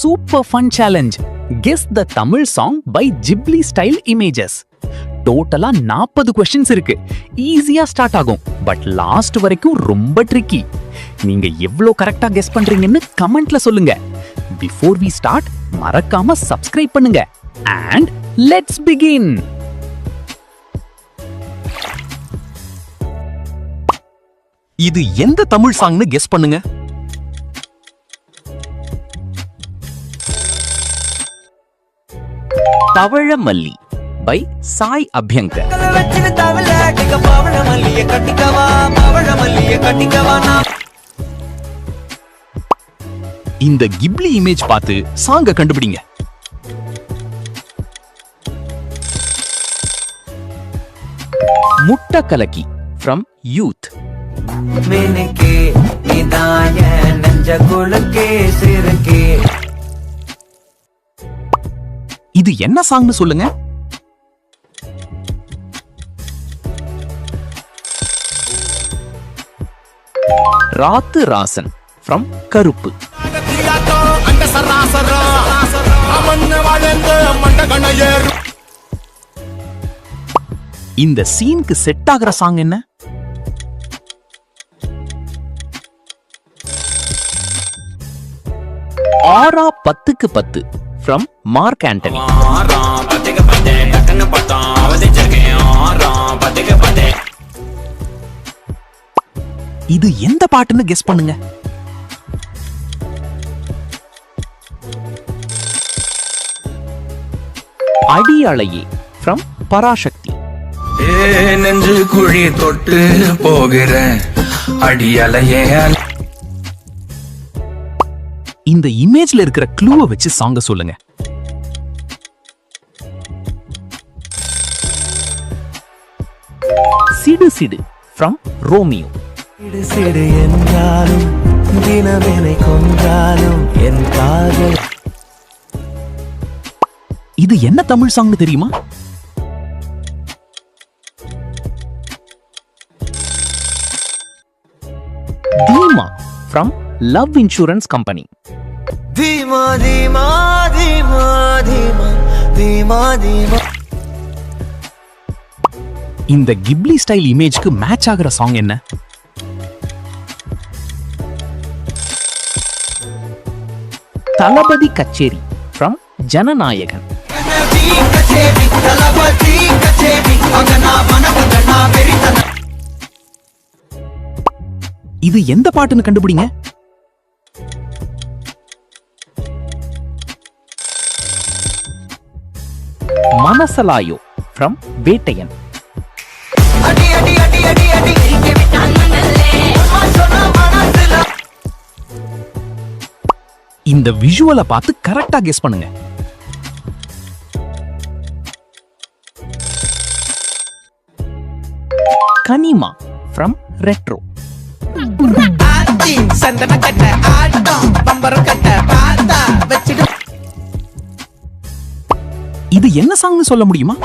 super fun challenge. Guess the Tamil song by Ghibli style images. டோட்டலா 40 questions இருக்கு. ஈஸியா start ஆகும். But last வரைக்கும் ரொம்ப ட்ரிக்கி. நீங்க எவ்வளவு கரெக்டா கெஸ் பண்றீங்கன்னு கமெண்ட்ல சொல்லுங்க. Before we start, மறக்காம subscribe பண்ணுங்க. And let's begin. இது எந்த தமிழ் சாங்னு கெஸ் பண்ணுங்க. பவழமல்லி பை சாய் அபியங்கர். இந்த கிப்லி இமேஜ் பார்த்து சாங்க கண்டுபிடிங்க. முட்ட கலக்கி ஃப்ரம் யூத். இது என்ன சாங்னு சொல்லுங்க. ராத்து ராசன் ஃப்ரம் கருப்பு. இந்த சீனுக்கு செட் ஆகிற சாங் என்ன? ஆரா 10க்கு 10 ஃப்ரம் மார்க் ஆண்டனி. இது எந்த பாட்டுன்னு கெஸ் பண்ணுங்க. அடி அலையே ஃப்ரம் பராசக்தி. நெஞ்சு குழி தொட்டு போகிற அடி அலையே. இந்த இமேஜ்ல இருக்கிற க்ளூவை வச்சு சாங்க சொல்லுங்க. சிடு சிடு ஃப்ரம் ரோமியோ. சிடு என்றாலும் தினமெனை கொன்றாலும் என் காதல். இது என்ன தமிழ் சாங்னு தெரியுமா? தீமா ஃப்ரம் லவ் இன்சூரன்ஸ் கம்பெனி. தீமா தீமா தீமா தீமா தீமா தீமா. இந்த கிப்லி ஸ்டைல் இமேஜ்க்கு மேட்ச் ஆகிற சாங் என்ன? தளபதி கச்சேரி ஃப்ரம் ஜனநாயகன். இது எந்த பாட்டுன்னு கண்டுபிடிங்க. மனசலாயோ ஃப்ரம் வேட்டையன். இந்த விஷுவலை பார்த்து கரெக்டா கெஸ் பண்ணுங்க. கனிமா ஃப்ரம் ரெட்ரோ. இது என்ன சாங்னு சொல்ல முடியுமா?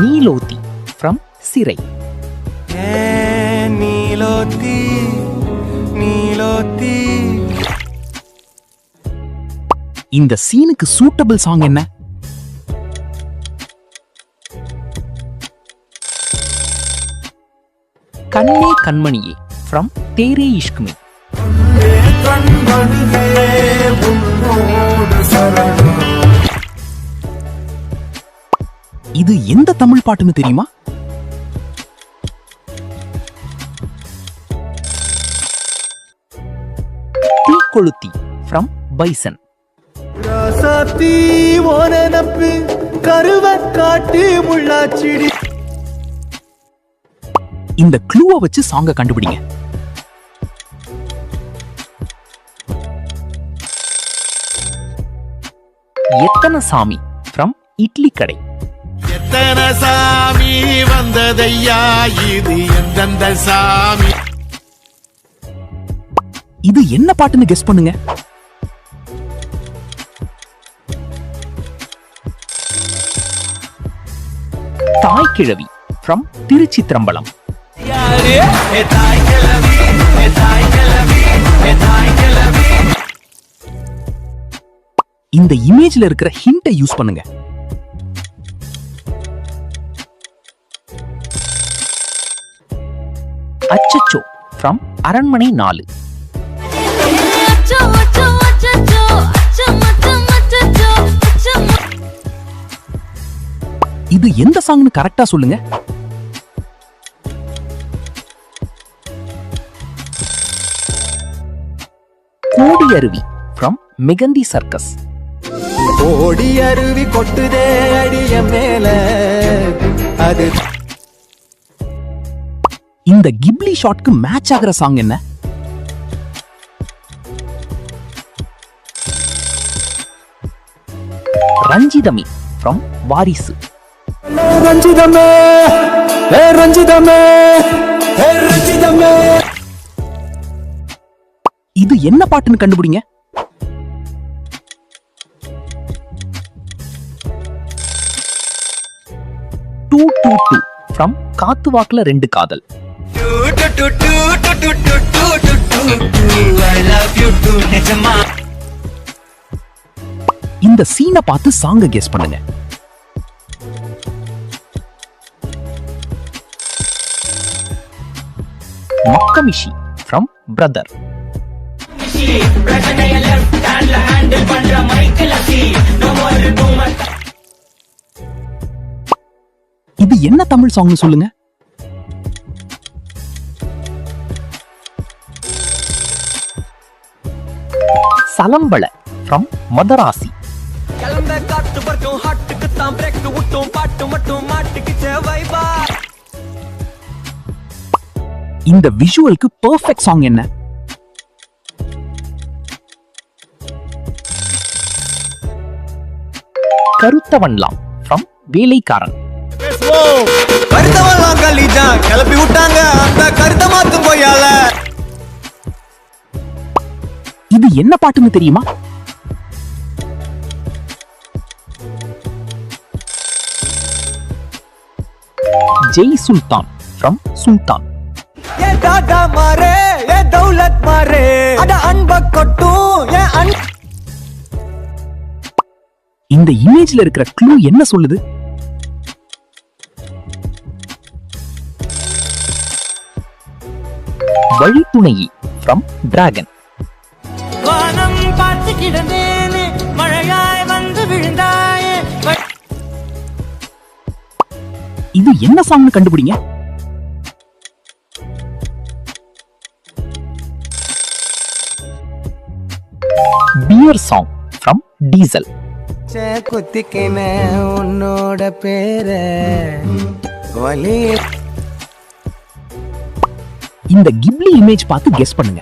நீலோத்தி ஃப்ரம் சிறை. நீலோத்தி நீலோத்தி. இந்த சீனுக்கு சூட்டபிள் சாங் என்ன? கண்ணே கண்மணியே ஃப்ரம் தேரே இஷ்க்மே. இது எந்த தமிழ் பாட்டுன்னு தெரியுமா? தீக்கொளுத்தி ஃப்ரம் பைசன். ராசாத்தி ஓனனப்பு கருவ காட்டு முள்ளாச்சிடி. இந்த க்ளூவை வச்சு சாங்க கண்டுபிடிங்க. எத்தனை சாமி ஃப்ரம் இட்லி கடை. எத்தனை சாமி வந்ததையா இது எந்தெந்த சாமி. இது என்ன பாட்டுன்னு கெஸ் பண்ணுங்க. தாய் கிழவி ஃப்ரம் திருச்சித்திரம்பலம். இந்த இமேஜ்ல இருக்கிற ஹிண்ட்டை யூஸ் பண்ணுங்க. அச்சச்சோ ஃப்ரம் அரண்மனை 4. இது எந்த சாங்னு கரெக்டா சொல்லுங்க. கோடி அருவி ஃப்ரம் மெகந்தி சர்க்கஸ். ஓடி அருவி கொட்டுதே அடிய மேல அது. இந்த கிப்லி ஷாட்க்கு மேட்ச் ஆகிற சாங் என்ன? ரஞ்சிதமி ஃப்ரம் வாரிசு. ரஞ்சிதமே ரஞ்சிதமே ரஞ்சிதமே. இது என்ன பாட்டுன்னு கண்டுபிடிங்க. டூ டூ டூ ஃப்ரம் காத்து வாக்குல 2 காதல். இந்த சீனை பார்த்து சாங்க கெஸ் பண்ணுங்க. மக்கமிஷி ஃப்ரம் பிரதர். இது என்ன தமிழ் சாங்னு சொல்லுங்க. சலம்பள ஃப்ரம் மதராசி. இந்த விஷுவலுக்கு பெர்ஃபெக்ட் சாங் என்ன? கருத்தவன்லாம் ஃப்ரம் வேலைக்காரன். கருத்தவன்லாம் கல்லிதான் கிளப்பி விட்டாங்க அந்த கருத்த மாத்தும் போயால. இது என்ன பாட்டுன்னு தெரியுமா? ஜெய் சுல்தான் ஃப்ரம் சுல்தான். ஏ டாடா மாரே ஏ தௌலத் மாரே அட அன்ப கொட்டும் ஏ அன். இந்த இமேஜ்ல இருக்கிற க்ளூ என்ன சொல்லுது? வழித்துணையி ஃப்ரம் டிராகன். வானம் பார்த்து கிடந்தேனே மழையாய் வந்து விழுந்தாயே. இது என்ன சாங்னு கண்டுபிடிங்க. Beer song from Diesel. குத்திக்கின உன்னோட பேர வலி. இந்த கிப்லி இமேஜ் பார்த்து கெஸ் பண்ணுங்க.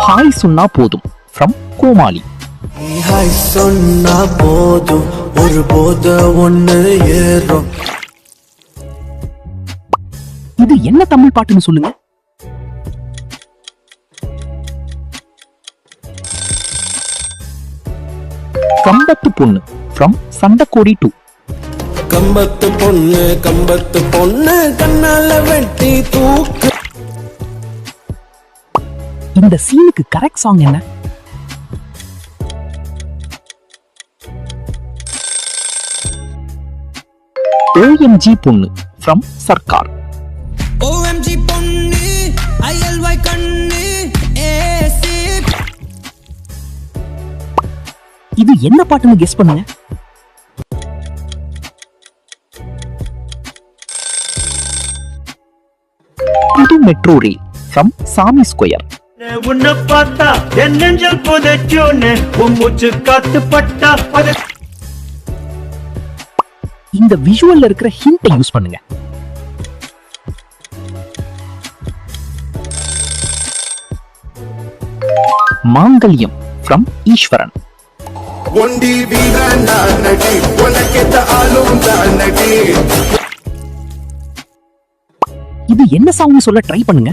ஹாய் சொன்னா போதும் ஃப்ரம் கோமாளி. ஹாய் சொன்னா போதும் ஒரு போத ஒண்ணு ஏறும். இது என்ன தமிழ் பாட்டுன்னு சொல்லுங்க. கம்பத்து பொண்ணு ஃப்ரம் சண்டக்கோடி 2. கம்பத்து பொண்ணு கண்ணால வெட்டி தூக்கு. இந்த சீனுக்கு கரெக்ட் சாங் என்ன? OMG பொண்ணு ஃப்ரம் சர்க்கார். OMG பொண்ணு ILY கண்ணு AC. இது என்ன பாட்டுன்னு கெஸ் பண்ணுங்க. புது மெட்ரோ ரயில் ஃப்ரம் சாமி ஸ்கொயர். உன்னை பார்த்தா என் நெஞ்சல் புதைச்சோன்னு உன் மூச்சு காத்து பட்டா இந்த விஷுவல்ல இருக்கிற ஹிண்ட்டை யூஸ் பண்ணுங்க. மாங்கல்யம் ஃப்ரம் ஈஸ்வரன். ஒண்டி வீரன் நான் நடி உனக்கேத்த ஆளும் தான் நடி. இது என்ன சாங்னு சொல்ல ட்ரை பண்ணுங்க.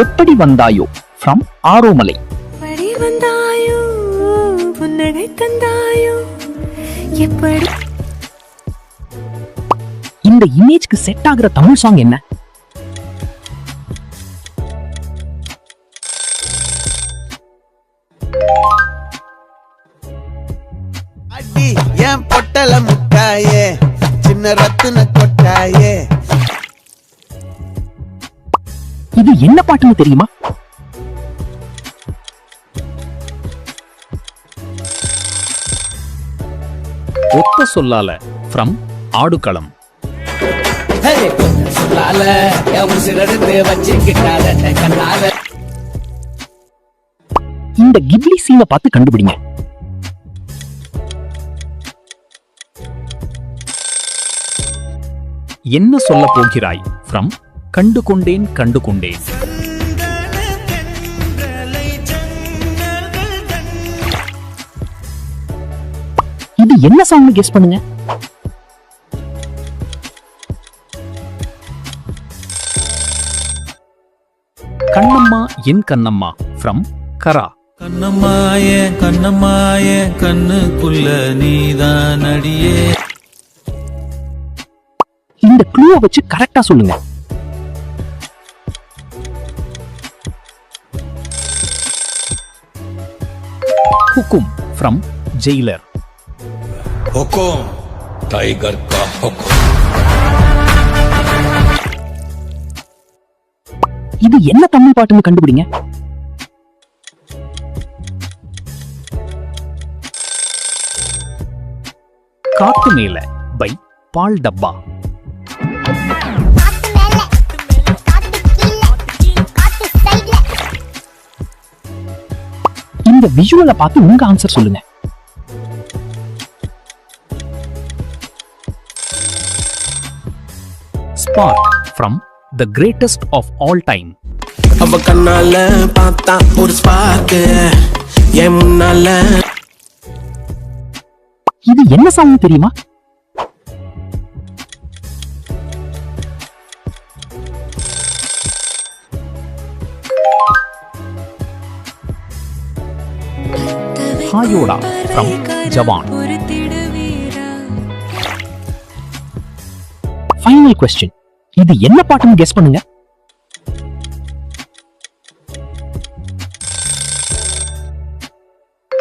எப்படி வந்தாயோ ஃப்ரம் ஆரோமலை. படி வந்தாயோ புன்னகை தந்தாயோ எப்படி இந்த இமேஜ்க்கு செட் ஆகுற தமிழ் சாங் என்ன? அடி ஏன் பொட்டல முட்டாயே சின்ன ரத்தின கொட்டாயே. இது என்ன பாட்டுன்னு தெரியுமா? ஒத்த சொல்லால ஃப்ரம் ஆடுகளம். இந்த கிப்லி சீனை பார்த்து கண்டுபிடிங்க. என்ன சொல்ல போகிறாய் ஃப்ரம் கண்டு கொண்டேன் கண்டு கொண்டேன். இது என்ன சாங் கெஸ் பண்ணுங்க. கண்ணம்மா என் கண்ணம்மா ஃப்ரம் கரா. கண்ணம்மாயே கண்ணம்மாயே கண்ணுக்குள்ள நீதான் அடியே. இந்த க்ளூவை வச்சு கரெக்டா சொல்லுங்க. हुकुम फ्रॉम जेलर. हुकुम टाइगर का हुकुम. இது என்ன தமிழ் பாட்டுன்னு கண்டுபிடிங்க. காத்து மேல பை பால் டப்பா. இந்த விஷுவலை பார்த்து உங்க ஆன்சர் சொல்லுங்க. Spark from the greatest of all time. அவ கண்ணால பார்த்தா ஒரு ஸ்பார்க் என் முன்னால. இது என்ன சாங் தெரியுமா? ஹாயோடா ஃப்ரம் ஜவான். Final question. இது என்ன பாட்டுன்னு கெஸ் பண்ணுங்க.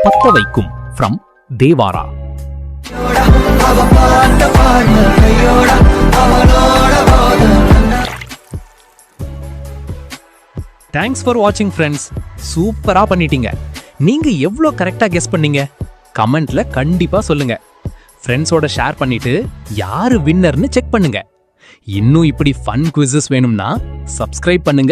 பத்த வைக்கும் ஃப்ரம் தேவாரா. தேங்க்ஸ் ஃபார் வாட்சிங் ஃப்ரெண்ட்ஸ். சூப்பரா பண்ணிட்டீங்க. நீங்க எவ்வளோ கரெக்டா கெஸ் பண்ணீங்க கமெண்ட்ல கண்டிப்பா சொல்லுங்க. ஃப்ரெண்ட்ஸோட ஷேர் பண்ணிட்டு யாரு வின்னர்னு செக் பண்ணுங்க. இன்னும் இப்படி ஃபன் குவிசஸ் வேணும்னா சப்ஸ்கிரைப் பண்ணுங்க.